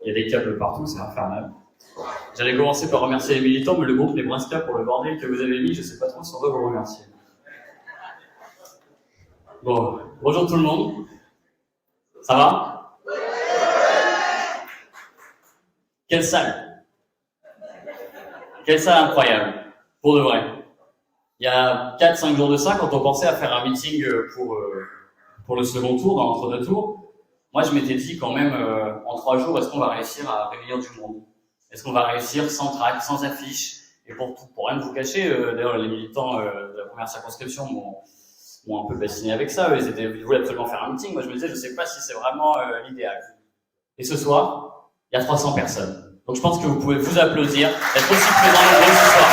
Il y a des câbles partout, c'est infernal. J'allais commencer par remercier les militants, mais le groupe Nebraska pour le bordel que vous avez mis, je sais pas trop si on doit vous remercier. Bon, bonjour tout le monde. Ça va? Quelle salle? Quelle salle incroyable, pour de vrai. Il y a 4-5 jours de ça, quand on pensait à faire un meeting pour le second tour, dans l'entre-deux tours, moi je m'étais dit quand même, en 3 jours, est-ce qu'on va réussir à réunir du monde? Est-ce qu'on va réussir sans tract, sans affiche? Et pour rien vous cacher, d'ailleurs les militants de la première circonscription m'ont un peu bassiné avec ça, ils voulaient absolument faire un meeting, moi je me disais, je sais pas si c'est vraiment l'idéal. Et ce soir, il y a 300 personnes. Donc je pense que vous pouvez vous applaudir, être aussi présents nombreux ce soir.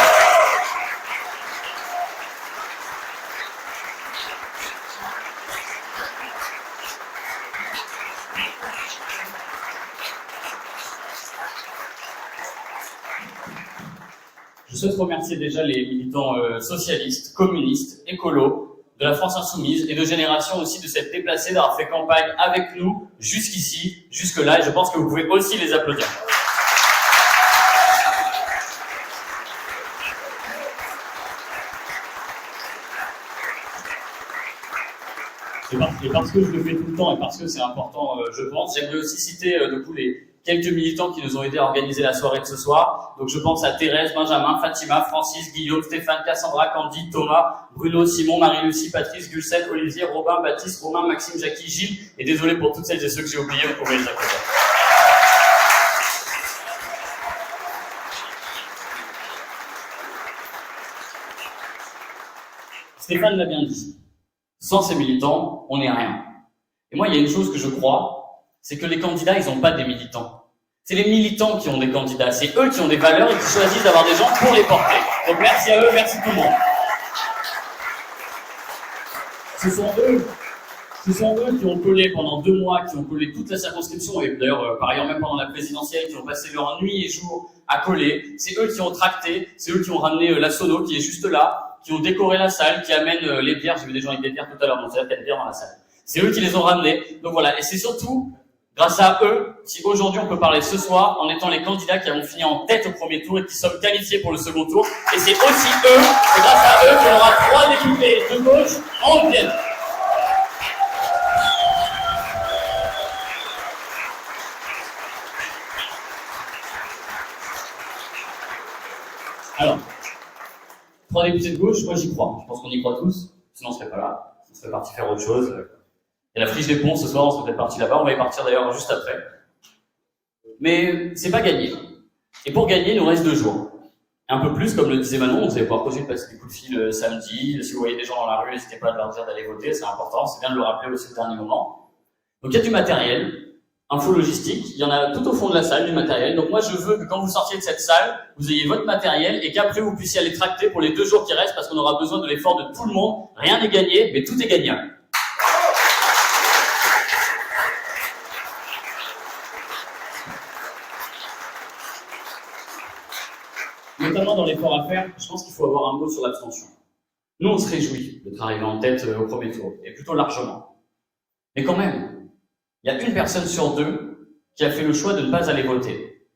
Je souhaite remercier déjà les militants socialistes, communistes, écolos, de la France Insoumise et de Génération aussi de s'être déplacés, d'avoir fait campagne avec nous jusqu'ici, jusque-là, et je pense que vous pouvez aussi les applaudir. Et parce que je le fais tout le temps et parce que c'est important, je pense, j'aimerais aussi citer du coup les quelques militants qui nous ont aidés à organiser la soirée de ce soir. Donc je pense à Thérèse, Benjamin, Fatima, Francis, Guillaume, Stéphane, Cassandra, Candy, Thomas, Bruno, Simon, Marie-Lucie, Patrice, Gulsen, Olivier, Robin, Baptiste, Romain, Maxime, Jackie, Gilles. Et désolé pour toutes celles et ceux que j'ai oubliés, vous pouvez les applaudir. Stéphane l'a bien dit. Sans ces militants, on n'est rien. Et moi, il y a une chose que je crois, c'est que les candidats, ils n'ont pas des militants. C'est les militants qui ont des candidats. C'est eux qui ont des valeurs et qui choisissent d'avoir des gens pour les porter. Donc merci à eux, merci tout le monde. Ce sont eux qui ont collé pendant 2 mois, qui ont collé toute la circonscription, et d'ailleurs, par ailleurs, même pendant la présidentielle, qui ont passé leur nuit et jour à coller. C'est eux qui ont tracté, c'est eux qui ont ramené la sono, qui est juste là, qui ont décoré la salle, qui amènent les bières. J'ai vu des gens avec des bières tout à l'heure, donc c'est-à-dire qu'il y a des bières dans la salle. C'est eux qui les ont ramenés. Donc voilà, et c'est surtout grâce à eux si aujourd'hui on peut parler ce soir en étant les candidats qui avons fini en tête au premier tour et qui sommes qualifiés pour le second tour. Et c'est aussi eux, c'est grâce à eux qu'on aura 3 députés de gauche en Vienne. Alors, 3 députés de gauche, moi j'y crois. Je pense qu'on y croit tous, sinon on serait pas là. On serait parti faire autre chose. Il y a la friche des ponts ce soir, on serait peut-être parti là-bas. On va y partir d'ailleurs juste après. Mais c'est pas gagné. Et pour gagner, il nous reste 2 jours. Un peu plus, comme le disait Manon, vous allez pouvoir continuer de passer des coups de fil samedi. Si vous voyez des gens dans la rue, n'hésitez pas à leur dire d'aller voter, c'est important. C'est bien de le rappeler aussi au dernier moment. Donc il y a du matériel, info logistique, il y en a tout au fond de la salle, du matériel. Donc moi je veux que quand vous sortiez de cette salle, vous ayez votre matériel et qu'après vous puissiez aller tracter pour les 2 jours qui restent parce qu'on aura besoin de l'effort de tout le monde. Rien n'est gagné, mais tout est gagnable. Notamment dans l'effort à faire, je pense qu'il faut avoir un mot sur l'abstention. Nous on se réjouit d'être arrivé en tête au premier tour, et plutôt largement. Mais quand même, il y a 1 personne sur 2 qui a fait le choix de ne pas aller voter.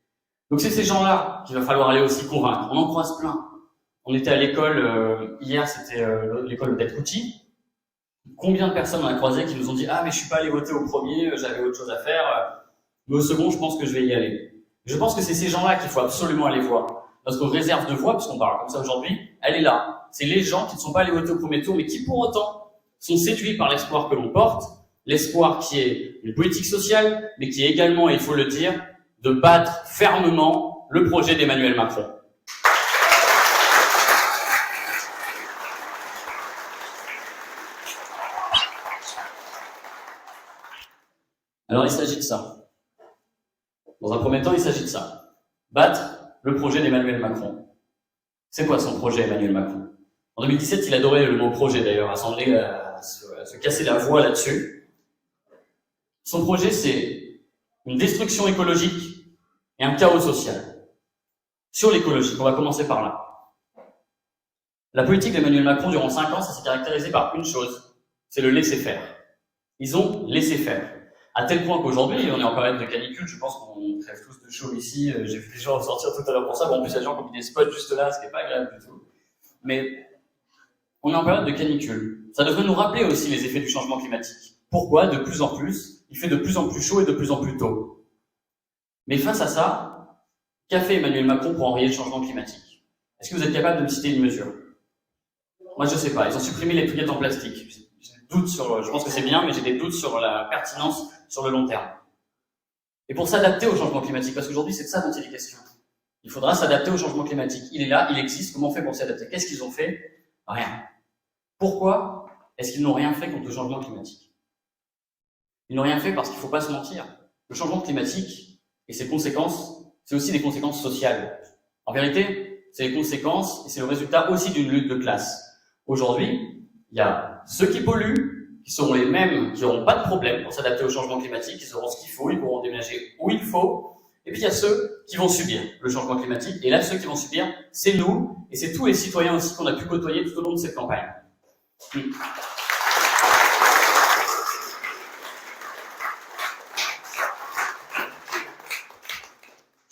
Donc c'est ces gens-là qu'il va falloir aller aussi convaincre. On en croise plein. On était à l'école, hier c'était l'école de Kouti. Combien de personnes on a croisé qui nous ont dit « Ah mais je suis pas allé voter au premier, j'avais autre chose à faire, mais au second je pense que je vais y aller ». Je pense que c'est ces gens-là qu'il faut absolument aller voir. Parce qu'on réserve de voix, puisqu'on parle comme ça aujourd'hui, elle est là. C'est les gens qui ne sont pas allés voter au premier tour, mais qui pour autant sont séduits par l'espoir que l'on porte, l'espoir qui est une politique sociale, mais qui est également, et il faut le dire, de battre fermement le projet d'Emmanuel Macron. Alors il s'agit de ça. Dans un premier temps, il s'agit de ça. Battre le projet d'Emmanuel Macron. C'est quoi son projet, Emmanuel Macron? En 2017, il adorait le mot projet d'ailleurs, à se casser la voix là-dessus. Son projet, c'est une destruction écologique et un chaos social. Sur l'écologie, on va commencer par là. La politique d'Emmanuel Macron durant 5 ans, ça s'est caractérisé par une chose, c'est le laisser-faire. Ils ont laissé faire. À tel point qu'aujourd'hui, on est en période de canicule, je pense qu'on crève tous de chaud ici. J'ai vu des gens ressortir tout à l'heure pour ça. Bon, en plus, il y a des gens qui ont mis des spots juste là, ce qui n'est pas agréable du tout. Mais on est en période de canicule. Ça devrait nous rappeler aussi les effets du changement climatique. Pourquoi, de plus en plus, il fait de plus en plus chaud et de plus en plus tôt. Mais face à ça, qu'a fait Emmanuel Macron pour enrayer le changement climatique? Est-ce que vous êtes capable de me citer une mesure? Moi, je sais pas. Ils ont supprimé les touillettes en plastique. J'ai des doutes sur, je pense que c'est bien, mais j'ai des doutes sur la pertinence sur le long terme. Et pour s'adapter au changement climatique, parce qu'aujourd'hui, c'est de ça dont il est question. Il faudra s'adapter au changement climatique. Il est là, il existe. Comment on fait pour s'y adapter? Qu'est-ce qu'ils ont fait? Rien. Pourquoi est-ce qu'ils n'ont rien fait contre le changement climatique? Ils n'ont rien fait parce qu'il ne faut pas se mentir. Le changement climatique et ses conséquences, c'est aussi des conséquences sociales. En vérité, c'est les conséquences et c'est le résultat aussi d'une lutte de classe. Aujourd'hui, il y a ceux qui polluent, qui seront les mêmes, qui n'auront pas de problème pour s'adapter au changement climatique, ils auront ce qu'il faut, ils pourront déménager où il faut. Et puis il y a ceux qui vont subir le changement climatique. Et là, ceux qui vont subir, c'est nous, et c'est tous les citoyens aussi qu'on a pu côtoyer tout au long de cette campagne. Je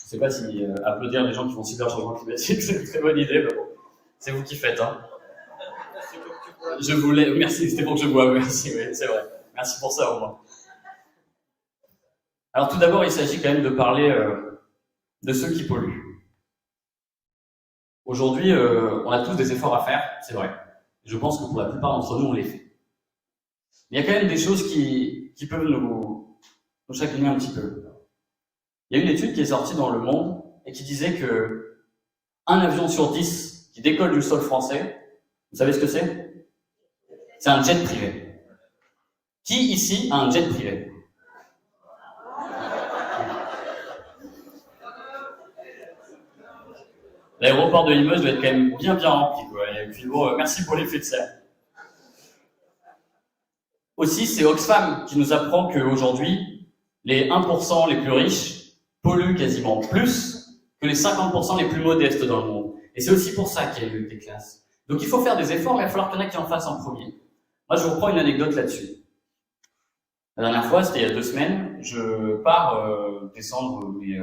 sais pas si applaudir les gens qui vont subir le changement climatique, c'est une très bonne idée, mais bon, c'est vous qui faites, hein. Je voulais, merci, c'était pour que je boive, merci, oui, c'est vrai. Merci pour ça, au moins. Alors tout d'abord, il s'agit quand même de parler de ceux qui polluent. Aujourd'hui, on a tous des efforts à faire, c'est vrai. Je pense que pour la plupart d'entre nous, on les fait. Mais il y a quand même des choses qui peuvent nous chagriner un petit peu. Il y a une étude qui est sortie dans Le Monde et qui disait que un avion sur 10 qui décolle du sol français, vous savez ce que c'est? C'est un jet privé. Qui ici a un jet privé? L'aéroport de Limoges doit être quand même bien rempli, quoi. Et puis bon, merci pour l'effet de serre. Aussi, c'est Oxfam qui nous apprend qu'aujourd'hui, les 1% les plus riches polluent quasiment plus que les 50% les plus modestes dans le monde. Et c'est aussi pour ça qu'il y a eu des classes. Donc il faut faire des efforts, mais il va falloir qu'il y en ait qui en fassent en premier. Moi, je vous reprends une anecdote là-dessus. La dernière fois, c'était il y a 2 semaines, je pars descendre les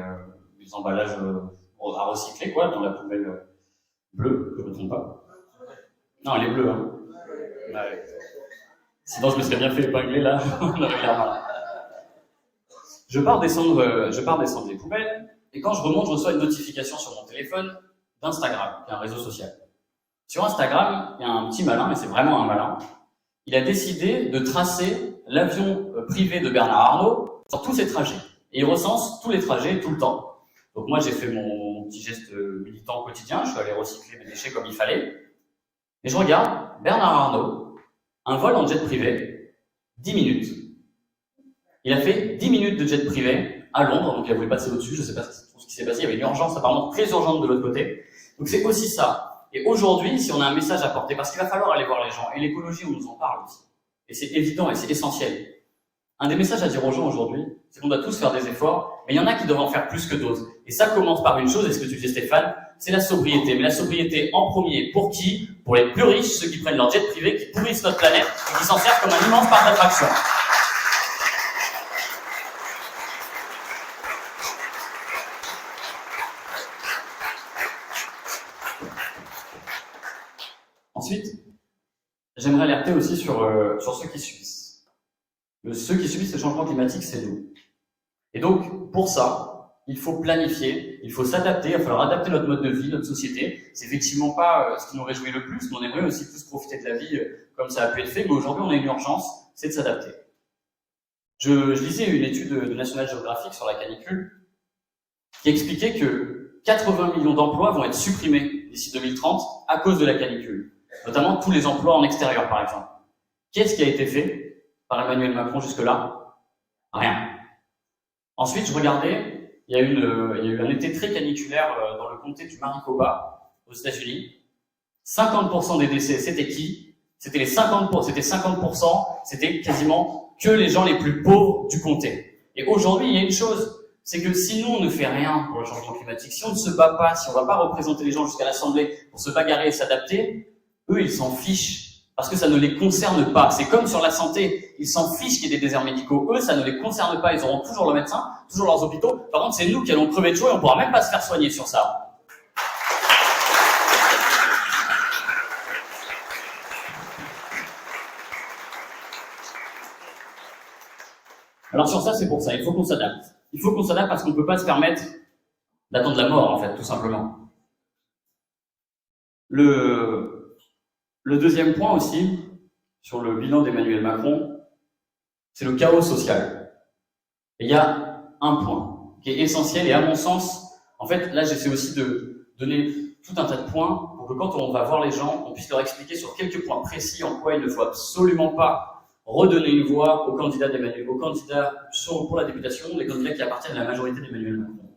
emballages à recycler, quoi, dans la poubelle bleue, que je ne me trompe pas. Non, elle est bleue, hein. Ouais. Sinon, je me serais bien fait épingler, là. Je pars descendre les poubelles, et quand je remonte, je reçois une notification sur mon téléphone d'Instagram, qui est un réseau social. Sur Instagram, il y a un petit malin, mais c'est vraiment un malin. Il a décidé de tracer l'avion privé de Bernard Arnault sur tous ses trajets. Et il recense tous les trajets, tout le temps. Donc moi, j'ai fait mon petit geste militant quotidien, je suis allé recycler mes déchets comme il fallait. Et je regarde, Bernard Arnault, un vol en jet privé, 10 minutes. Il a fait 10 minutes de jet privé à Londres, donc il a voulu passer au-dessus, je ne sais pas ce qui s'est passé, il y avait une urgence apparemment très urgente de l'autre côté. Donc c'est aussi ça. Et aujourd'hui, si on a un message à porter, parce qu'il va falloir aller voir les gens, et l'écologie, on nous en parle aussi. Et c'est évident et c'est essentiel. Un des messages à dire aux gens aujourd'hui, c'est qu'on doit tous faire des efforts, mais il y en a qui doivent en faire plus que d'autres. Et ça commence par une chose, et ce que tu dis Stéphane, c'est la sobriété. Mais la sobriété en premier, pour qui? Pour les plus riches, ceux qui prennent leur jet privé, qui pourrissent notre planète, et qui s'en servent comme un immense parc d'attraction. Ensuite, j'aimerais alerter aussi sur ceux qui subissent. Ceux qui subissent le changement climatique, c'est nous. Et donc, pour ça, il faut planifier, il faut s'adapter, il va falloir adapter notre mode de vie, notre société. C'est effectivement pas ce qui nous réjouit le plus, mais on aimerait aussi plus profiter de la vie comme ça a pu être fait, mais aujourd'hui, on a une urgence, c'est de s'adapter. Je lisais une étude de National Geographic sur la canicule qui expliquait que 80 millions d'emplois vont être supprimés d'ici 2030 à cause de la canicule. Notamment tous les emplois en extérieur, par exemple. Qu'est-ce qui a été fait par Emmanuel Macron jusque-là? Rien. Ensuite, je regardais, il y a eu un été très caniculaire dans le comté du Maricopa, aux États-Unis. 50% des décès, c'était qui? C'était 50%, c'était quasiment que les gens les plus pauvres du comté. Et aujourd'hui, il y a une chose, c'est que si nous, on ne fait rien pour le changement climatique, si on ne se bat pas, si on ne va pas représenter les gens jusqu'à l'Assemblée pour se bagarrer et s'adapter, eux, ils s'en fichent. Parce que ça ne les concerne pas. C'est comme sur la santé. Ils s'en fichent qu'il y ait des déserts médicaux. Eux, ça ne les concerne pas. Ils auront toujours le médecin, toujours leurs hôpitaux. Par contre, c'est nous qui allons crever de chaud et on ne pourra même pas se faire soigner sur ça. Alors sur ça, c'est pour ça. Il faut qu'on s'adapte. Il faut qu'on s'adapte parce qu'on ne peut pas se permettre d'attendre la mort, en fait, tout simplement. Le deuxième point aussi, sur le bilan d'Emmanuel Macron, c'est le chaos social. Et il y a un point qui est essentiel et à mon sens, en fait, là j'essaie aussi de donner tout un tas de points pour que quand on va voir les gens, on puisse leur expliquer sur quelques points précis en quoi il ne faut absolument pas redonner une voix aux candidats pour la députation, les candidats qui appartiennent à la majorité d'Emmanuel Macron.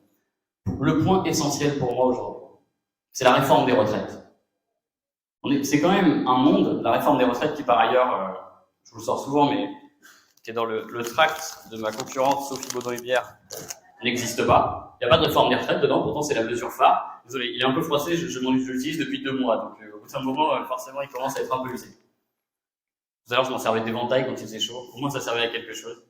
Le point essentiel pour moi aujourd'hui, c'est la réforme des retraites. C'est quand même un monde, la réforme des retraites qui par ailleurs, je vous le sors souvent, mais qui est dans le tract de ma concurrente Sophie Baudrivière, n'existe pas. Il n'y a pas de réforme des retraites dedans, pourtant c'est la mesure phare. Désolé, il est un peu froissé, je l'utilise depuis 2 mois, donc au bout d'un moment, forcément, il commence à être un peu usé. Tout à l'heure, je m'en servais d'éventail quand il faisait chaud. Au moins, ça servait à quelque chose.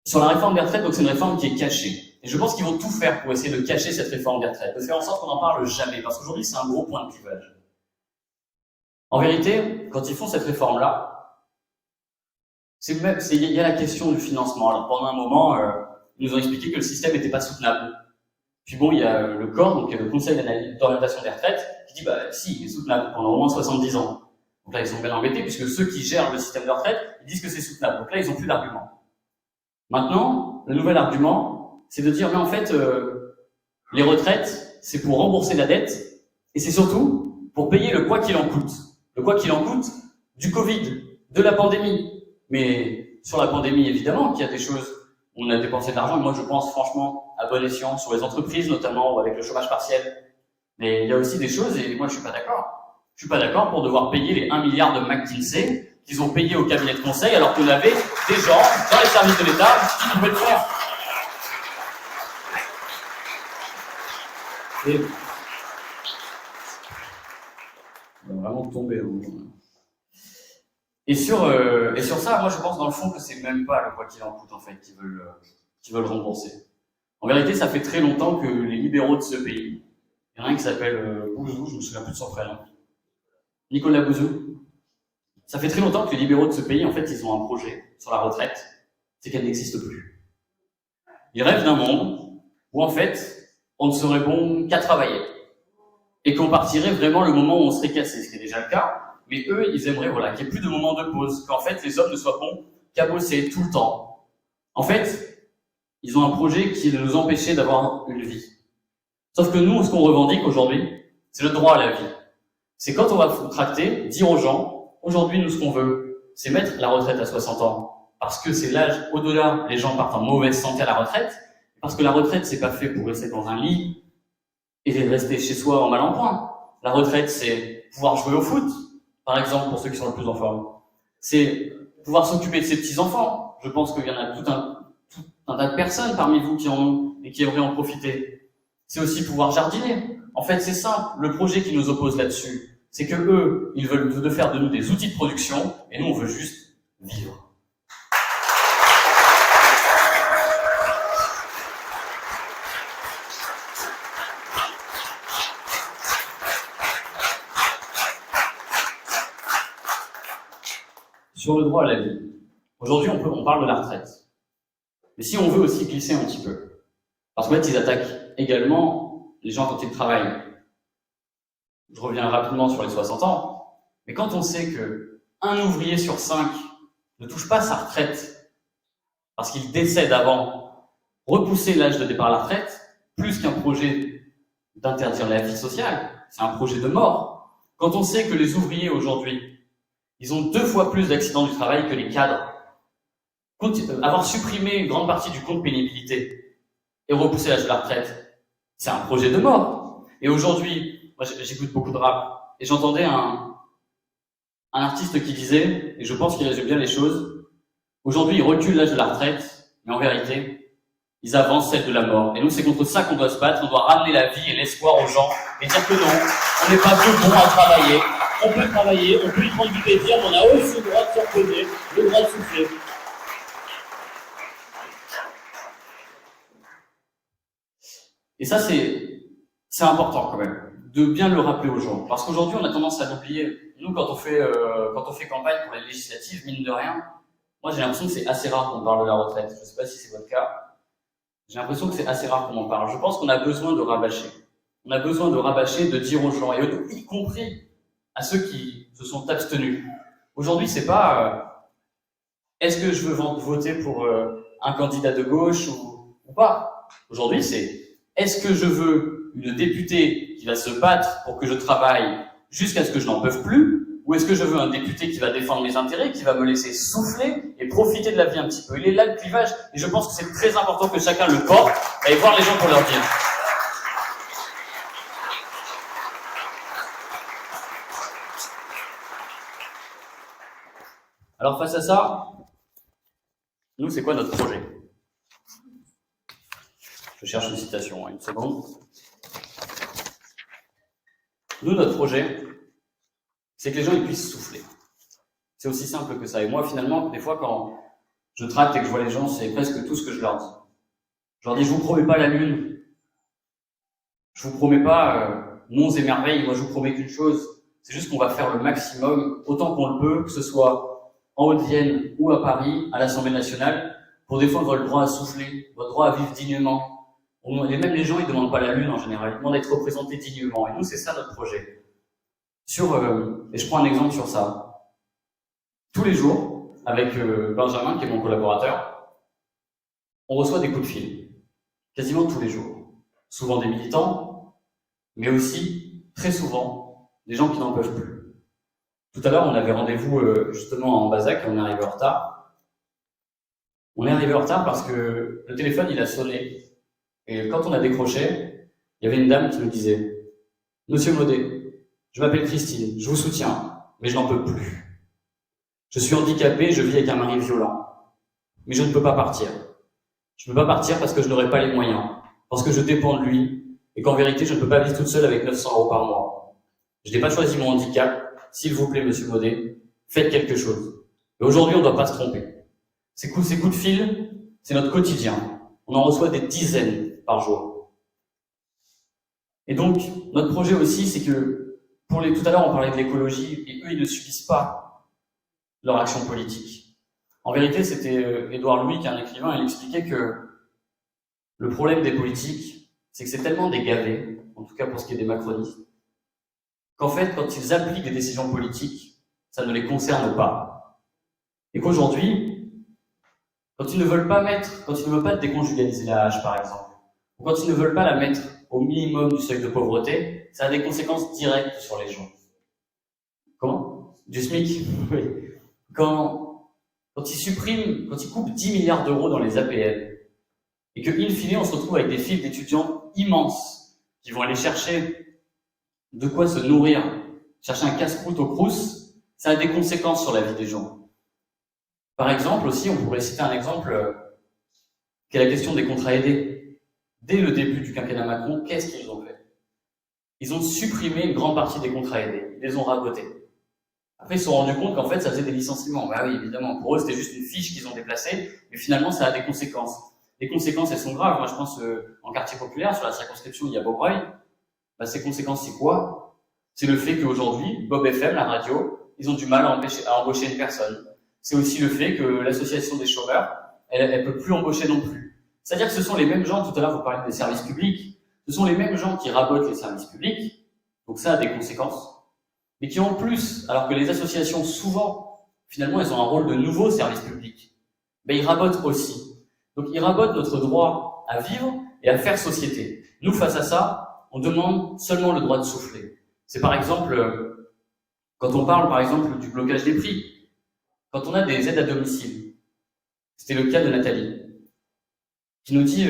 Sur la réforme des retraites, donc c'est une réforme qui est cachée. Et je pense qu'ils vont tout faire pour essayer de cacher cette réforme des retraites, de faire en sorte qu'on n'en parle jamais, parce qu'aujourd'hui, c'est un gros point de clivage. En vérité, quand ils font cette réforme-là, il y a la question du financement. Alors pendant un moment, ils nous ont expliqué que le système n'était pas soutenable. Puis bon, il y a le COR, donc le Conseil d'orientation des retraites, qui dit bah si, il est soutenable pendant au moins 70 ans. Donc là, ils sont bien embêtés, puisque ceux qui gèrent le système de retraite, ils disent que c'est soutenable. Donc là, ils n'ont plus d'argument. Maintenant, le nouvel argument, c'est de dire mais en fait, les retraites, c'est pour rembourser la dette, et c'est surtout pour payer le quoi qu'il en coûte. Le quoi qu'il en coûte du Covid, de la pandémie. Mais sur la pandémie, évidemment, qu'il y a des choses où on a dépensé de l'argent, et moi je pense franchement à bon escient sur les entreprises, notamment avec le chômage partiel. Mais il y a aussi des choses, et moi je suis pas d'accord. Je suis pas d'accord pour devoir payer les 1 milliard de McKinsey qu'ils ont payé au cabinet de conseil, alors qu'on avait des gens dans les services de l'État qui pouvaient le faire. Et on va vraiment tomber. Et sur ça, moi je pense dans le fond que c'est même pas le quoi qu'il en coûte en fait qui veulent rembourser. En vérité, ça fait très longtemps que les libéraux de ce pays, il y en a un qui s'appelle Bouzou, je me souviens plus de son prénom, Nicolas Bouzou. Ça fait très longtemps que les libéraux de ce pays, en fait, ils ont un projet sur la retraite, c'est qu'elle n'existe plus. Ils rêvent d'un monde où en fait, on ne serait bon qu'à travailler. Et qu'on partirait vraiment le moment où on serait cassé, ce qui est déjà le cas. Mais eux, ils aimeraient qu'il n'y ait plus de moments de pause, qu'en fait, les hommes ne soient bons qu'à bosser tout le temps. En fait, ils ont un projet qui est de nous empêcher d'avoir une vie. Sauf que nous, ce qu'on revendique aujourd'hui, c'est le droit à la vie. C'est quand on va contracter, dire aux gens, aujourd'hui, nous, ce qu'on veut, c'est mettre la retraite à 60 ans. Parce que c'est l'âge au-delà, les gens partent en mauvaise santé à la retraite. Parce que la retraite, c'est pas fait pour rester dans un lit et rester chez soi en mal en point. La retraite, c'est pouvoir jouer au foot, par exemple, pour ceux qui sont le plus en forme. C'est pouvoir s'occuper de ses petits-enfants. Je pense qu'il y en a tout un tas de personnes parmi vous qui en ont et qui aimeraient en profiter. C'est aussi pouvoir jardiner. En fait, c'est simple. Le projet qui nous oppose là-dessus, c'est que eux, ils veulent faire de nous des outils de production et nous, on veut juste vivre. Sur le droit à la vie. Aujourd'hui, on parle de la retraite. Mais si on veut aussi glisser un petit peu, parce qu'en fait, ils attaquent également les gens quand ils travaillent. Je reviens rapidement sur les 60 ans, mais quand on sait que un ouvrier sur 5 ne touche pas sa retraite parce qu'il décède avant, repousser l'âge de départ à la retraite, plus qu'un projet d'interdire la vie sociale, c'est un projet de mort. Quand on sait que les ouvriers aujourd'hui, ils ont 2 fois plus d'accidents du travail que les cadres. Avoir supprimé une grande partie du compte pénibilité et repousser l'âge de la retraite, c'est un projet de mort. Et aujourd'hui, moi j'écoute beaucoup de rap, et j'entendais un artiste qui disait, et je pense qu'il résume bien les choses, aujourd'hui il recule l'âge de la retraite, mais en vérité, ils avancent celle de la mort. Et nous, c'est contre ça qu'on doit se battre. On doit ramener la vie et l'espoir aux gens et dire que non, on n'est pas que bon à travailler. On peut travailler, on peut y prendre du plaisir, mais on a aussi le droit de se reposer, le droit de souffler. Et ça, c'est important quand même, de bien le rappeler aux gens. Parce qu'aujourd'hui, on a tendance à l'oublier. Nous, quand on fait campagne pour les législatives, mine de rien, moi j'ai l'impression que c'est assez rare qu'on parle de la retraite. Je ne sais pas si c'est votre cas. J'ai l'impression que c'est assez rare qu'on en parle. Je pense qu'on a besoin de rabâcher. On a besoin de rabâcher, de dire aux gens, et y compris à ceux qui se sont abstenus. Aujourd'hui, c'est pas est-ce que je veux voter pour un candidat de gauche ou pas. Aujourd'hui, c'est est-ce que je veux une députée qui va se battre pour que je travaille jusqu'à ce que je n'en peux plus, ou est-ce que je veux un député qui va défendre mes intérêts, qui va me laisser souffler et profiter de la vie un petit peu. Il est là le clivage, et je pense que c'est très important que chacun le porte et voir les gens pour leur dire. Alors face à ça, nous, c'est quoi notre projet? Je cherche une citation, une seconde. Nous, notre projet, c'est que les gens ils puissent souffler. C'est aussi simple que ça. Et moi, finalement, des fois, quand je tracte et que je vois les gens, c'est presque tout ce que je leur dis. Je leur dis, je vous promets pas la lune. Je vous promets pas monts et merveilles. Moi, je vous promets qu'une chose, c'est juste qu'on va faire le maximum, autant qu'on le peut, que ce soit en Haute-Vienne ou à Paris, à l'Assemblée nationale, pour défendre votre droit à souffler, votre droit à vivre dignement. Et même les gens, ils demandent pas la lune en général, ils demandent d'être représentés dignement. Et nous, c'est ça notre projet. Et je prends un exemple sur ça. Tous les jours, avec Benjamin, qui est mon collaborateur, on reçoit des coups de fil. Quasiment tous les jours. Souvent des militants, mais aussi, très souvent, des gens qui n'en peuvent plus. Tout à l'heure, on avait rendez-vous justement en Bazac et on est arrivé en retard. On est arrivé en retard parce que le téléphone, il a sonné. Et quand on a décroché, il y avait une dame qui nous disait « Monsieur Maudet, je m'appelle Christine, je vous soutiens, mais je n'en peux plus. Je suis handicapée, je vis avec un mari violent, mais je ne peux pas partir. Je ne peux pas partir parce que je n'aurai pas les moyens, parce que je dépends de lui, et qu'en vérité, je ne peux pas vivre toute seule avec 900 € par mois. Je n'ai pas choisi mon handicap. S'il vous plaît, Monsieur Maudet, faites quelque chose. Et aujourd'hui, on ne doit pas se tromper. Ces coups de fil, c'est notre quotidien. On en reçoit des dizaines par jour. Et donc, notre projet aussi, c'est que, tout à l'heure, on parlait de l'écologie, et eux, ils ne subissent pas leur action politique. En vérité, c'était Édouard Louis, qui est un écrivain, il expliquait que le problème des politiques, c'est que c'est tellement des gavés, en tout cas pour ce qui est des macronistes, qu'en fait, quand ils appliquent des décisions politiques, ça ne les concerne pas. Et qu'aujourd'hui, quand ils ne veulent pas déconjugaliser la hache, par exemple, ou quand ils ne veulent pas la mettre au minimum du seuil de pauvreté, ça a des conséquences directes sur les gens. Comment? Du SMIC? Oui. Quand ils coupent 10 milliards d'euros dans les APL, et que, in fine, on se retrouve avec des files d'étudiants immenses qui vont aller chercher de quoi se nourrir, chercher un casse-croûte au Crous, ça a des conséquences sur la vie des gens. Par exemple aussi, on pourrait citer un exemple qui est la question des contrats aidés. Dès le début du quinquennat Macron, qu'est-ce qu'ils ont fait? Ils ont supprimé une grande partie des contrats aidés. Ils les ont rabotés. Après, ils se sont rendus compte qu'en fait, ça faisait des licenciements. Bah oui, évidemment. Pour eux, c'était juste une fiche qu'ils ont déplacée, mais finalement, ça a des conséquences. Les conséquences, elles sont graves. Moi, je pense en quartier populaire, sur la circonscription, il y a Beaubreuil. Bah, ces conséquences, c'est quoi? C'est le fait qu'aujourd'hui, Bob FM, la radio, ils ont du mal à embaucher une personne. C'est aussi le fait que l'association des chômeurs, elle peut plus embaucher non plus. C'est-à-dire que ce sont les mêmes gens, tout à l'heure vous parliez des services publics, ce sont les mêmes gens qui rabotent les services publics, donc ça a des conséquences, mais qui en plus, alors que les associations souvent, finalement elles ont un rôle de nouveau service public, ben ils rabotent aussi. Donc ils rabotent notre droit à vivre et à faire société. Nous, face à ça, on demande seulement le droit de souffler. C'est par exemple, quand on parle par exemple du blocage des prix, quand on a des aides à domicile, c'était le cas de Nathalie, qui nous dit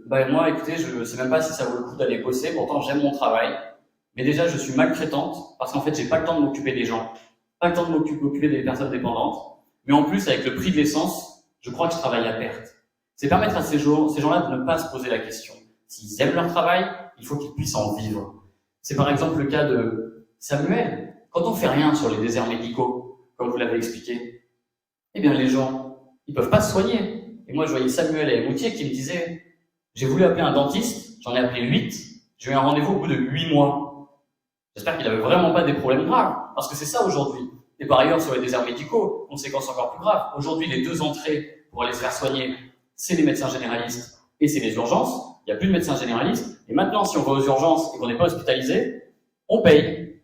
moi, écoutez, je sais même pas si ça vaut le coup d'aller bosser, pourtant j'aime mon travail, mais déjà je suis maltraitante, parce qu'en fait j'ai pas le temps de m'occuper des gens, pas le temps de m'occuper des personnes dépendantes, mais en plus avec le prix de l'essence, je crois que je travaille à perte. C'est permettre à ces gens-là de ne pas se poser la question. S'ils aiment leur travail, il faut qu'ils puissent en vivre. C'est par exemple le cas de Samuel. Quand on fait rien sur les déserts médicaux, comme vous l'avez expliqué, eh bien les gens, ils peuvent pas se soigner. Et moi, je voyais Samuel à Émoutier qui me disait, j'ai voulu appeler un dentiste, j'en ai appelé 8, j'ai eu un rendez-vous au bout de 8 mois. J'espère qu'il avait vraiment pas des problèmes graves, parce que c'est ça aujourd'hui. Et par ailleurs, sur les déserts médicaux, conséquence encore plus grave. Aujourd'hui, les deux entrées pour aller se faire soigner, c'est les médecins généralistes et c'est les urgences. Il n'y a plus de médecins généralistes. Et maintenant, si on va aux urgences et qu'on n'est pas hospitalisé, on paye.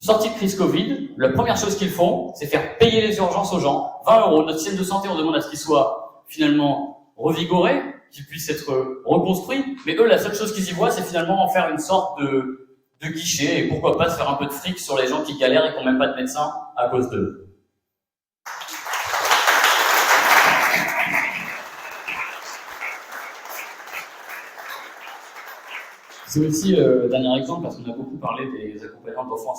Sortie de crise Covid, la première chose qu'ils font, c'est faire payer les urgences aux gens. 20 €. Notre système de santé, on demande à ce qu'il soit finalement revigoré, qu'il puisse être reconstruit. Mais eux, la seule chose qu'ils y voient, c'est finalement en faire une sorte de guichet. Et pourquoi pas se faire un peu de fric sur les gens qui galèrent et qui n'ont même pas de médecin à cause d'eux. C'est aussi le dernier exemple, parce qu'on a beaucoup parlé des accompagnants d'enfants,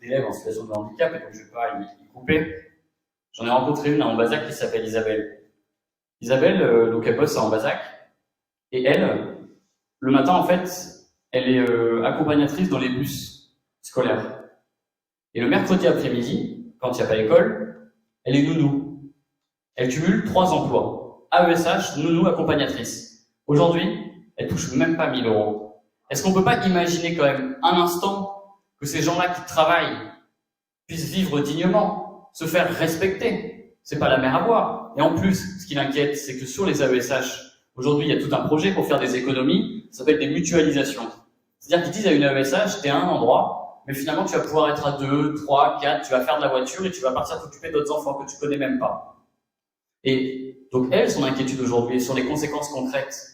d'élèves en situation de handicap, et donc je ne vais pas y couper. J'en ai rencontré une à Ambazac qui s'appelle Isabelle. Isabelle, donc elle bosse à Ambazac, et elle, le matin en fait, elle est accompagnatrice dans les bus scolaires. Et le mercredi après-midi, quand il n'y a pas école, elle est nounou. Elle cumule 3 emplois. AESH, nounou, accompagnatrice. Aujourd'hui, elle touche même pas 1 000 €. Est-ce qu'on peut pas imaginer quand même un instant que ces gens-là qui travaillent puissent vivre dignement, se faire respecter? C'est pas la mer à boire. Et en plus, ce qui l'inquiète, c'est que sur les AESH, aujourd'hui, il y a tout un projet pour faire des économies, ça s'appelle des mutualisations. C'est-à-dire qu'ils disent à une AESH, t'es à un endroit, mais finalement tu vas pouvoir être à 2, 3, 4, tu vas faire de la voiture et tu vas partir t'occuper d'autres enfants que tu connais même pas. Et donc elle, son inquiétude aujourd'hui sur les conséquences concrètes,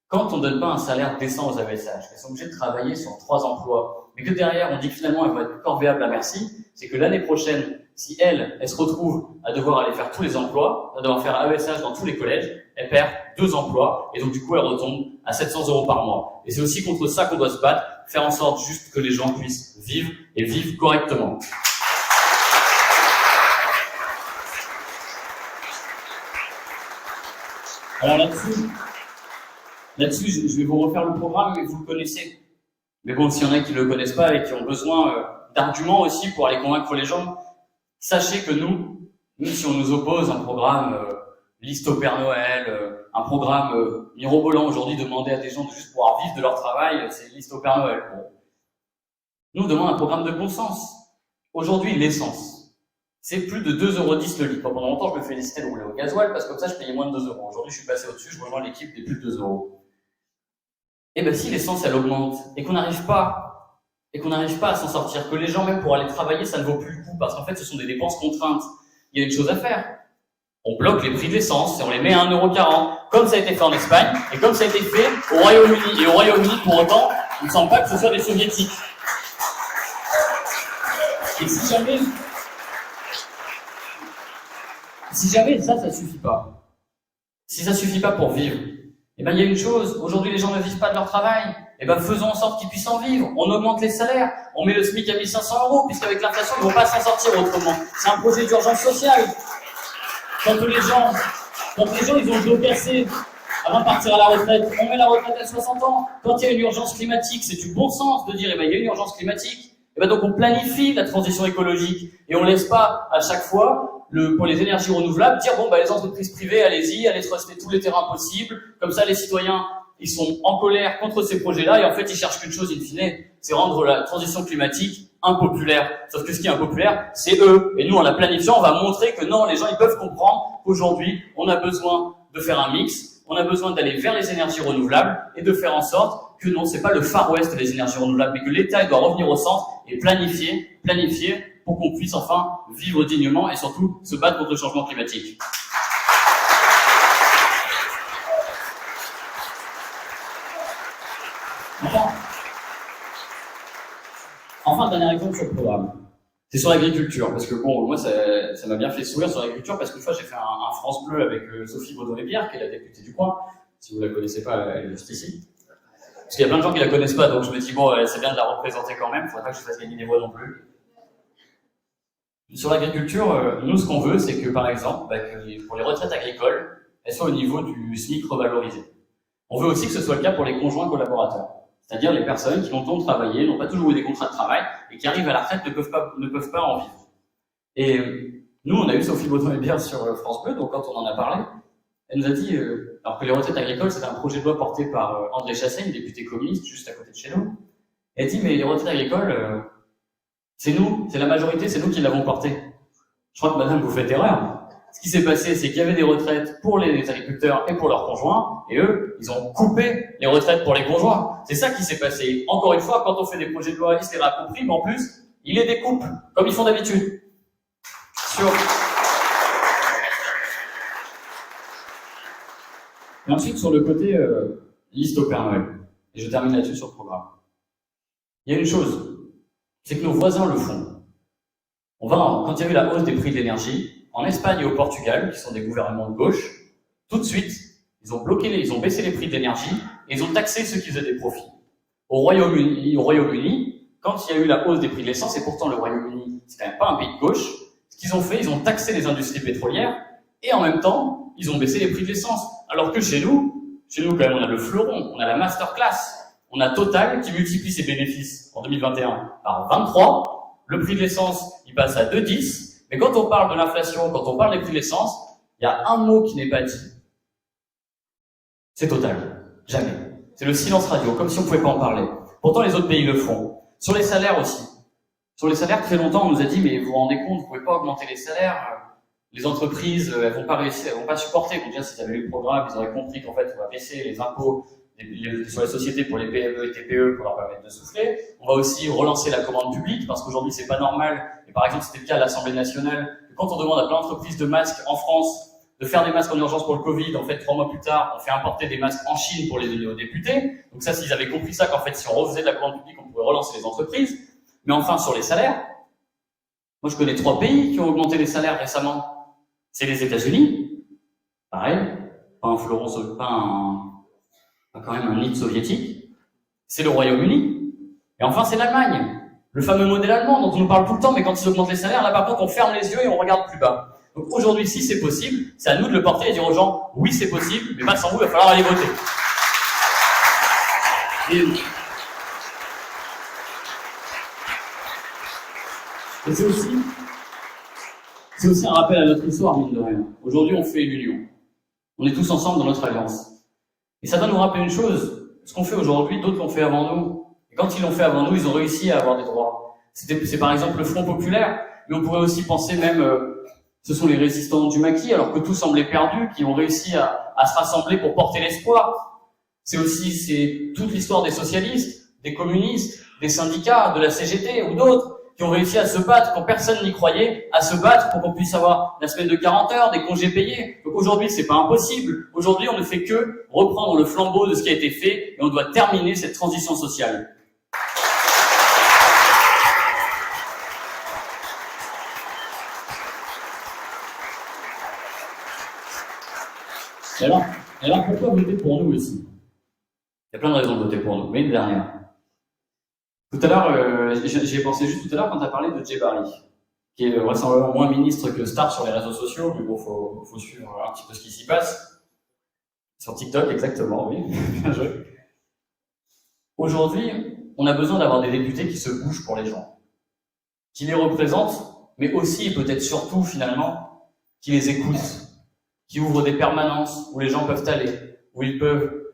quand on ne donne pas un salaire décent aux AESH, qu'elles sont obligées de travailler sur 3 emplois, mais que derrière on dit que finalement elles vont être corvéables à merci, c'est que l'année prochaine, si elle se retrouve à devoir aller faire tous les emplois, à devoir faire AESH dans tous les collèges, elle perd 2 emplois, et donc du coup elle retombe à 700 € par mois. Et c'est aussi contre ça qu'on doit se battre, faire en sorte juste que les gens puissent vivre et vivre correctement. Alors là-dessus, je vais vous refaire le programme, mais vous le connaissez. Mais bon, s'il y en a qui ne le connaissent pas et qui ont besoin d'arguments aussi pour aller convaincre les gens, sachez que nous, si on nous oppose un programme liste au Père Noël, un programme mirobolant aujourd'hui, demander à des gens de juste pouvoir vivre de leur travail, c'est liste au Père Noël. Bon. Nous, on demande un programme de bon sens. Aujourd'hui, l'essence, c'est plus de 2,10 € le litre. Pendant longtemps, je me félicitais de rouler au gasoil parce que comme ça, je payais moins de 2 €. Aujourd'hui, je suis passé au-dessus, je rejoins l'équipe des plus de 2 €. Et bien, si l'essence, elle augmente et qu'on n'arrive pas à s'en sortir, que les gens, même pour aller travailler, ça ne vaut plus le coup parce qu'en fait, ce sont des dépenses contraintes. Il y a une chose à faire. On bloque les prix de l'essence et on les met à 1,40 €, comme ça a été fait en Espagne et comme ça a été fait au Royaume-Uni. Et au Royaume-Uni, pour autant, il ne semble pas que ce soit des soviétiques. Et si jamais ça suffit pas. Si ça suffit pas pour vivre, eh ben, il y a une chose. Aujourd'hui, les gens ne vivent pas de leur travail. Eh ben, faisons en sorte qu'ils puissent en vivre. On augmente les salaires. On met le SMIC à 1 500 €, puisqu'avec l'inflation, ils ne vont pas s'en sortir autrement. C'est un projet d'urgence sociale. Quand les gens, ils ont le dos cassé avant de partir à la retraite, on met la retraite à 60 ans. Quand il y a une urgence climatique, c'est du bon sens de dire, eh ben, il y a une urgence climatique. Eh ben, donc, on planifie la transition écologique. Et on laisse pas, à chaque fois, pour les énergies renouvelables, dire, bon, bah, les entreprises privées, allez-y, allez trusser tous les terrains possibles. Comme ça, les citoyens, ils sont en colère contre ces projets-là. Et en fait, ils cherchent qu'une chose, in fine, c'est rendre la transition climatique impopulaire. Sauf que ce qui est impopulaire, c'est eux. Et nous, en la planifiant, on va montrer que non, les gens, ils peuvent comprendre qu'aujourd'hui, on a besoin de faire un mix. On a besoin d'aller vers les énergies renouvelables et de faire en sorte que non, c'est pas le Far West des énergies renouvelables, mais que l'État, il doit revenir au centre et planifier pour qu'on puisse enfin vivre dignement et surtout se battre contre le changement climatique. Enfin, dernier exemple sur le programme. C'est sur l'agriculture, parce que bon, moi, ça m'a bien fait sourire sur l'agriculture, parce qu'une fois, j'ai fait un France Bleu avec Sophie Baudon-Lépierre, qui est la députée du coin. Si vous la connaissez pas, elle est juste ici. Parce qu'il y a plein de gens qui la connaissent pas, donc je me dis, bon, c'est bien de la représenter quand même, faudrait pas que je fasse gagner des voix non plus. Sur l'agriculture, nous, ce qu'on veut, c'est que, par exemple, que pour les retraites agricoles, elle soit au niveau du SMIC revalorisé. On veut aussi que ce soit le cas pour les conjoints collaborateurs, c'est-à-dire les personnes qui longtemps travaillé, n'ont pas toujours eu des contrats de travail et qui arrivent à la retraite ne peuvent pas en vivre. Et nous, on a eu Sophie Breton-Hébert sur France Bleu, donc quand on en a parlé, elle nous a dit, alors que les retraites agricoles, c'était un projet de loi porté par André Chassaigne, député communiste juste à côté de chez nous. Elle dit, mais les retraites agricoles, c'est nous, c'est la majorité, c'est nous qui l'avons porté. Je crois que madame, vous faites erreur. Ce qui s'est passé, c'est qu'il y avait des retraites pour les agriculteurs et pour leurs conjoints, et eux, ils ont coupé les retraites pour les conjoints. C'est ça qui s'est passé. Encore une fois, quand on fait des projets de loi, ils se les raccourcissent, mais en plus, ils les découpent, comme ils font d'habitude. Et ensuite, sur le côté liste au Père Noël, et je termine là-dessus sur le programme. Il y a une chose, c'est que nos voisins le font. Quand il y a eu la hausse des prix de l'énergie, en Espagne et au Portugal, qui sont des gouvernements de gauche, tout de suite, ils ont baissé les prix de l'énergie et ils ont taxé ceux qui faisaient des profits. Au Royaume-Uni, quand il y a eu la hausse des prix de l'essence, et pourtant le Royaume-Uni, c'est quand même pas un pays de gauche, ce qu'ils ont fait, ils ont taxé les industries pétrolières et en même temps, ils ont baissé les prix de l'essence. Alors que chez nous, quand même, on a le fleuron, on a la masterclass, on a Total qui multiplie ses bénéfices en 2021 par 23, le prix de l'essence, il passe à 2,10. Mais quand on parle de l'inflation, quand on parle des prix de l'essence, il y a un mot qui n'est pas dit. C'est Total. Jamais. C'est le silence radio, comme si on ne pouvait pas en parler. Pourtant, les autres pays le font. Sur les salaires aussi. Sur les salaires, très longtemps, on nous a dit, mais vous vous rendez compte, vous ne pouvez pas augmenter les salaires. Les entreprises, elles vont pas réussir, elles vont pas supporter. Donc, déjà, s'ils avaient lu le programme, ils auraient compris qu'en fait, on va baisser les impôts sur les sociétés pour les PME et TPE pour leur permettre de souffler. On va aussi relancer la commande publique parce qu'aujourd'hui c'est pas normal. Et par exemple, c'était le cas à l'Assemblée nationale. Quand on demande à plein d'entreprises de masques en France de faire des masques en urgence pour le Covid, en fait 3 mois plus tard, on fait importer des masques en Chine pour les donner aux députés. Donc ça, s'ils avaient compris ça, qu'en fait si on refaisait de la commande publique, on pourrait relancer les entreprises. Mais enfin sur les salaires, moi je connais 3 pays qui ont augmenté les salaires récemment. C'est les États-Unis, pareil, pas un fleuron, quand même un nid soviétique, c'est le Royaume-Uni, et enfin c'est l'Allemagne, le fameux modèle allemand dont on nous parle tout le temps, mais quand ils augmentent les salaires, là par contre on ferme les yeux et on regarde plus bas. Donc aujourd'hui, si c'est possible, c'est à nous de le porter et dire aux gens, oui c'est possible, mais pas sans vous, il va falloir aller voter. Et c'est aussi un rappel à notre histoire, mine de rien. Aujourd'hui on fait l'union, on est tous ensemble dans notre alliance. Et ça doit nous rappeler une chose, ce qu'on fait aujourd'hui, d'autres l'ont fait avant nous. Et quand ils l'ont fait avant nous, ils ont réussi à avoir des droits. C'est par exemple le Front Populaire, mais on pourrait aussi penser même, ce sont les résistants du maquis, alors que tout semblait perdu, qui ont réussi à se rassembler pour porter l'espoir. C'est toute l'histoire des socialistes, des communistes, des syndicats, de la CGT ou d'autres, qui ont réussi à se battre quand personne n'y croyait, à se battre pour qu'on puisse avoir la semaine de 40 heures, des congés payés. Donc aujourd'hui, c'est pas impossible. Aujourd'hui, on ne fait que reprendre le flambeau de ce qui a été fait et on doit terminer cette transition sociale. Et alors pourquoi voter pour nous aussi? Il y a plein de raisons de voter pour nous, mais une dernière. Tout à l'heure, j'y ai pensé juste tout à l'heure quand tu as parlé de Djebari, qui est vraisemblablement moins ministre que star sur les réseaux sociaux, mais bon, faut suivre un petit peu ce qui s'y passe. Sur TikTok, exactement, oui, bien joué. Aujourd'hui, on a besoin d'avoir des députés qui se bougent pour les gens, qui les représentent, mais aussi et peut-être surtout finalement, qui les écoutent, qui ouvrent des permanences où les gens peuvent aller, où ils peuvent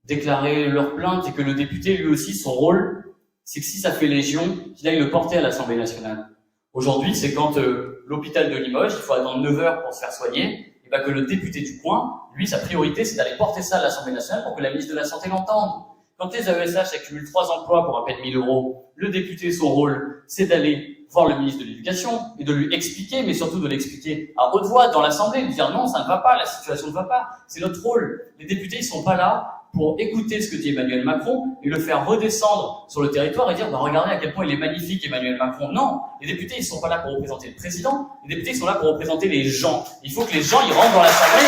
déclarer leur plainte et que le député, lui aussi, son rôle, c'est que si ça fait légion, qu'il aille le porter à l'Assemblée nationale. Aujourd'hui, c'est quand l'hôpital de Limoges, il faut attendre 9 heures pour se faire soigner, et que le député du coin, lui, sa priorité, c'est d'aller porter ça à l'Assemblée nationale pour que la ministre de la Santé l'entende. Quand les AESH accumulent 3 emplois pour à peine 1 000 €, le député, son rôle, c'est d'aller voir le ministre de l'Éducation et de lui expliquer, mais surtout de l'expliquer à haute voix dans l'Assemblée, de dire non, ça ne va pas, la situation ne va pas. C'est notre rôle. Les députés, ils sont pas là pour écouter ce que dit Emmanuel Macron et le faire redescendre sur le territoire et dire regardez à quel point il est magnifique Emmanuel Macron. Non, les députés ils sont pas là pour représenter le président, les députés ils sont là pour représenter les gens. Il faut que les gens ils rentrent dans l'Assemblée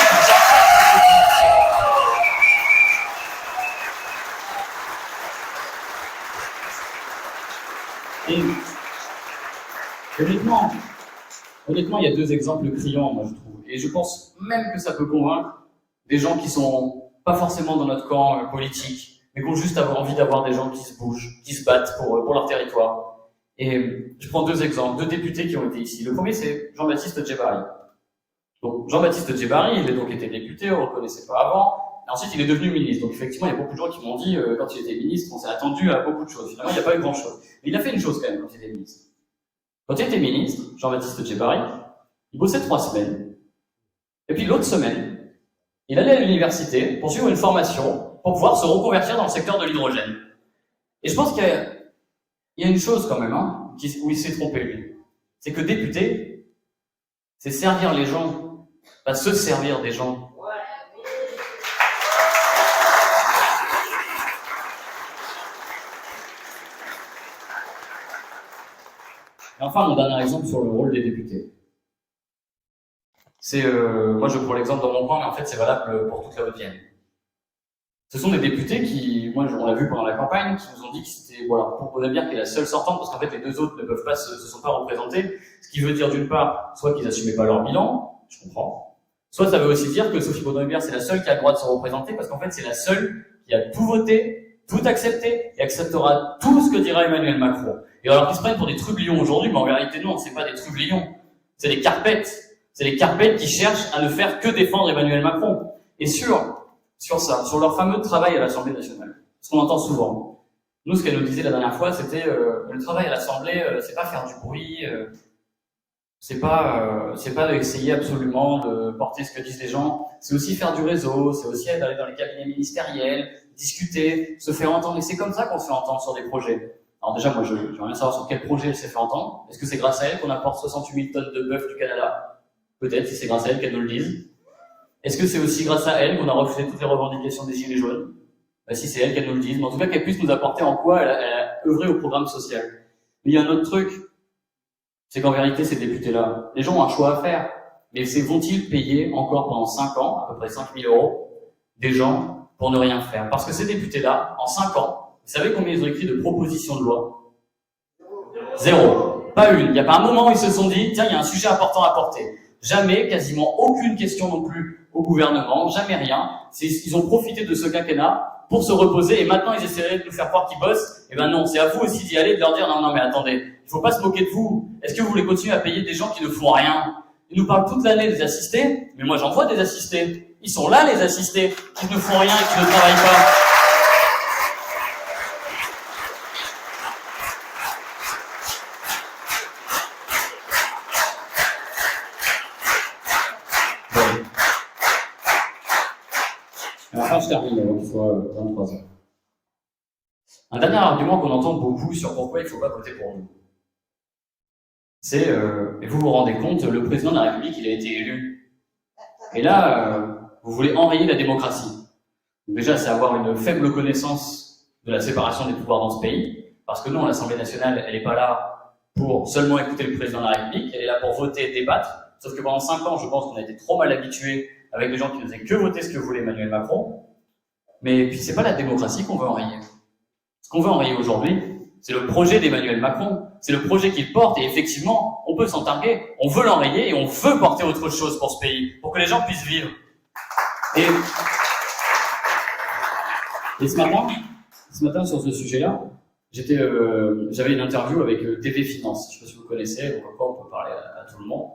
et honnêtement, il y a 2 exemples criants, moi je trouve, et je pense même que ça peut convaincre des gens qui sont pas forcément dans notre camp politique, mais qui ont juste envie d'avoir des gens qui se bougent, qui se battent pour leur territoire. Et je prends deux exemples, deux députés qui ont été ici. Le premier, c'est Jean-Baptiste Djebbari. Donc Jean-Baptiste Djebbari, il a donc été député, on ne le reconnaissait pas avant. Et ensuite, il est devenu ministre. Donc effectivement, il y a beaucoup de gens qui m'ont dit, quand il était ministre, on s'est attendu à beaucoup de choses. Finalement, il n'y a pas eu grand-chose. Mais il a fait une chose quand même quand il était ministre. Quand il était ministre, Jean-Baptiste Djebbari, il bossait 3 semaines. Et puis l'autre semaine, il allait à l'université pour suivre une formation pour pouvoir se reconvertir dans le secteur de l'hydrogène. Et je pense qu'il y a une chose quand même, hein, où il s'est trompé lui. C'est que député, c'est servir les gens, pas se servir des gens. Et enfin, mon dernier exemple sur le rôle des députés. C'est, moi je prends l'exemple dans mon camp, mais en fait c'est valable pour toute la Haute-Vienne. Ce sont des députés qui, moi on l'a vu pendant la campagne, qui nous ont dit que c'était, voilà, pour Bonabir qui est la seule sortante, parce qu'en fait les deux autres ne peuvent pas se sont pas représentés, ce qui veut dire d'une part, soit qu'ils n'assumaient pas leur bilan, je comprends, soit ça veut aussi dire que Sophie Bonabir c'est la seule qui a le droit de se représenter, parce qu'en fait c'est la seule qui a tout voté, tout accepté, et acceptera tout ce que dira Emmanuel Macron. Et alors qu'ils se prennent pour des trublions aujourd'hui, mais en réalité non, c'est pas des trublions, c'est des carpettes. C'est les carpettes qui cherchent à ne faire que défendre Emmanuel Macron. Et sur ça, sur leur fameux travail à l'Assemblée nationale, ce qu'on entend souvent. Nous, ce qu'elle nous disait la dernière fois, c'était le travail à l'Assemblée, c'est pas faire du bruit, c'est pas essayer absolument de porter ce que disent les gens, c'est aussi faire du réseau, c'est aussi aller dans les cabinets ministériels, discuter, se faire entendre. Et c'est comme ça qu'on se fait entendre sur des projets. Alors déjà, moi, j'aimerais bien savoir sur quel projet elle s'est fait entendre. Est-ce que c'est grâce à elle qu'on apporte 68 000 tonnes de bœuf du Canada? Peut-être, si c'est grâce à elle qu'elle nous le dise. Est-ce que c'est aussi grâce à elle qu'on a refusé toutes les revendications des Gilets jaunes? Si c'est elle qu'elle nous le dise, mais en tout cas qu'elle puisse nous apporter en quoi elle a œuvré au programme social. Mais il y a un autre truc, c'est qu'en vérité, ces députés-là, les gens ont un choix à faire. Mais vont-ils payer encore pendant 5 ans, à peu près 5 000 €, des gens pour ne rien faire? Parce que ces députés-là, en 5 ans, vous savez combien ils ont écrit de propositions de loi? 0. Pas une. Il n'y a pas un moment où ils se sont dit, tiens, il y a un sujet important à porter. Jamais, quasiment aucune question non plus au gouvernement, jamais rien. Ils ont profité de ce quinquennat pour se reposer et maintenant ils essaieraient de nous faire croire qu'ils bossent. Eh ben non, c'est à vous aussi d'y aller, de leur dire non, mais attendez, il faut pas se moquer de vous. Est-ce que vous voulez continuer à payer des gens qui ne font rien? Ils nous parlent toute l'année des assistés, mais moi j'en vois des assistés. Ils sont là les assistés, qui ne font rien et qui ne travaillent pas. Je termine avant qu'il soit 23 h. Un dernier argument qu'on entend beaucoup sur pourquoi il ne faut pas voter pour nous, c'est, et vous vous rendez compte, le président de la République, il a été élu. Et là, vous voulez enrayer la démocratie. Donc déjà, c'est avoir une faible connaissance de la séparation des pouvoirs dans ce pays, parce que non, l'Assemblée nationale, elle n'est pas là pour seulement écouter le président de la République, elle est là pour voter et débattre. Sauf que pendant 5 ans, je pense qu'on a été trop mal habitués avec des gens qui ne faisaient que voter ce que voulait Emmanuel Macron. Mais puis c'est pas la démocratie qu'on veut enrayer. Ce qu'on veut enrayer aujourd'hui, c'est le projet d'Emmanuel Macron, c'est le projet qu'il porte, et effectivement, on peut s'en targuer, on veut l'enrayer et on veut porter autre chose pour ce pays, pour que les gens puissent vivre. Et ce matin sur ce sujet-là, j'avais une interview avec TV Finance, je ne sais pas si vous connaissez, donc encore on peut parler à tout le monde.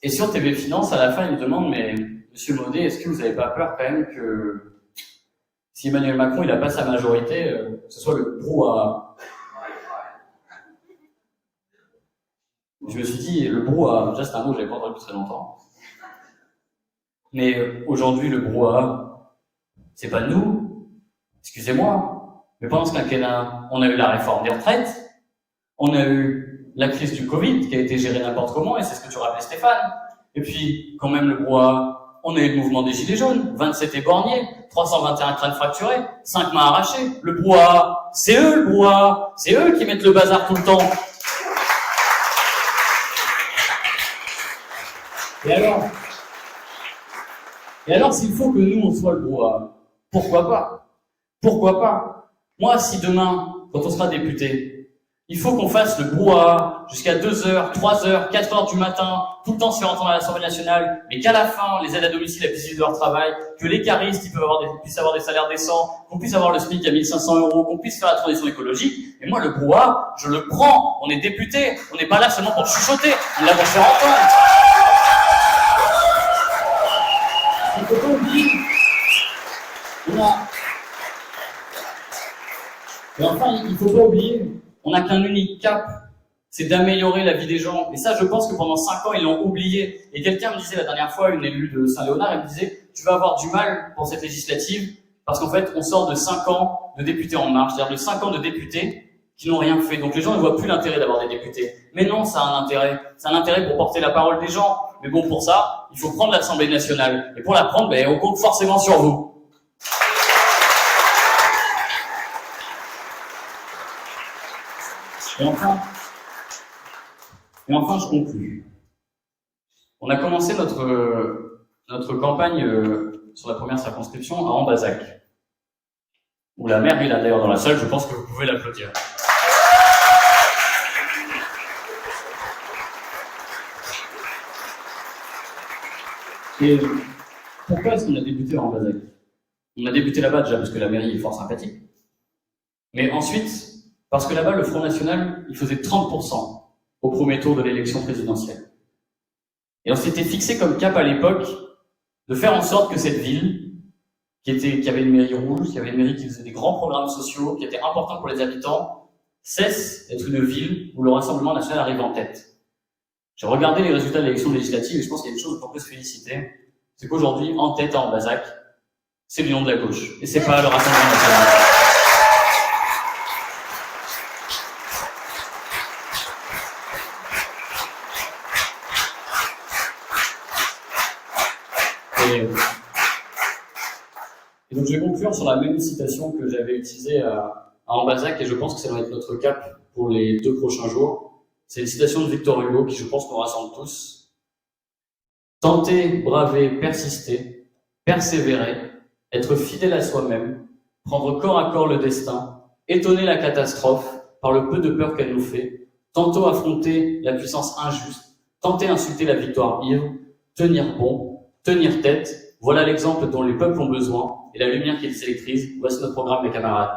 Et sur TV Finance, à la fin, il me demande, mais Monsieur Maudet, est-ce que vous n'avez pas peur quand même que si Emmanuel Macron il n'a pas sa majorité, ce soit le brouhaha? Je me suis dit, le brouhaha, déjà c'est un mot que je n'avais pas entendu depuis très longtemps. Mais aujourd'hui, le brouhaha, c'est pas nous, excusez-moi, mais pendant ce quinquennat, on a eu la réforme des retraites, on a eu la crise du Covid qui a été gérée n'importe comment, et c'est ce que tu rappelais Stéphane. Et puis, quand même, le brouhaha, on a eu le mouvement des Gilets jaunes, 27 éborgnés, 321 crânes fracturés, 5 mains arrachées. Le brouhaha, c'est eux le brouhaha, c'est eux qui mettent le bazar tout le temps. Et alors s'il faut que nous, on soit le brouhaha, pourquoi pas? Pourquoi pas? Moi, si demain, quand on sera député, Il faut qu'on fasse le brouhaha jusqu'à 2h, 3h, 4h du matin, tout le temps se faire entendre à l'Assemblée nationale, mais qu'à la fin, les aides à domicile puissent vivre de leur travail, que les caristes puissent avoir des salaires décents, qu'on puisse avoir le SMIC à 1500 €, qu'on puisse faire la transition écologique. Et moi, le brouhaha, je le prends. On est député. On n'est pas là seulement pour chuchoter. On est là pour se faire entendre. Il faut pas oublier. Et enfin, il faut pas oublier, on n'a qu'un unique cap, c'est d'améliorer la vie des gens. Et ça, je pense que pendant 5 ans, ils l'ont oublié. Et quelqu'un me disait la dernière fois, une élue de Saint-Léonard, elle me disait, tu vas avoir du mal pour cette législative, parce qu'en fait, on sort de 5 ans de députés en marche, c'est-à-dire de 5 ans de députés qui n'ont rien fait. Donc les gens ne voient plus l'intérêt d'avoir des députés. Mais non, ça a un intérêt. C'est un intérêt pour porter la parole des gens. Mais bon, pour ça, il faut prendre l'Assemblée nationale. Et pour la prendre, on compte forcément sur vous. Et enfin, je conclue. On a commencé notre campagne sur la première circonscription à Ambazac, où la maire est là d'ailleurs dans la salle, je pense que vous pouvez l'applaudir. Et pourquoi est-ce qu'on a débuté à Ambazac? On a débuté là-bas déjà parce que la mairie est fort sympathique, mais ensuite parce que là-bas le Front National il faisait 30% au premier tour de l'élection présidentielle. Et on s'était fixé comme cap à l'époque de faire en sorte que cette ville, qui avait une mairie rouge, qui avait une mairie qui faisait des grands programmes sociaux, qui était important pour les habitants, cesse d'être une ville où le Rassemblement national arrive en tête. J'ai regardé les résultats de l'élection législative et je pense qu'il y a une chose dont on peut se féliciter, c'est qu'aujourd'hui, en tête à Ambazac, c'est l'Union de la gauche, et c'est pas le Rassemblement national. Et donc je vais conclure sur la même citation que j'avais utilisée à Ambazac, et je pense que ça va être notre cap pour les 2 prochains jours. C'est une citation de Victor Hugo qui, je pense, nous rassemble tous. Tenter, braver, persister, persévérer, être fidèle à soi-même, prendre corps à corps le destin, étonner la catastrophe par le peu de peur qu'elle nous fait, tantôt affronter la puissance injuste, tenter insulter la victoire ivre, tenir bon, tenir tête, voilà l'exemple dont les peuples ont besoin et la lumière qui les électrise. Voici notre programme, mes camarades.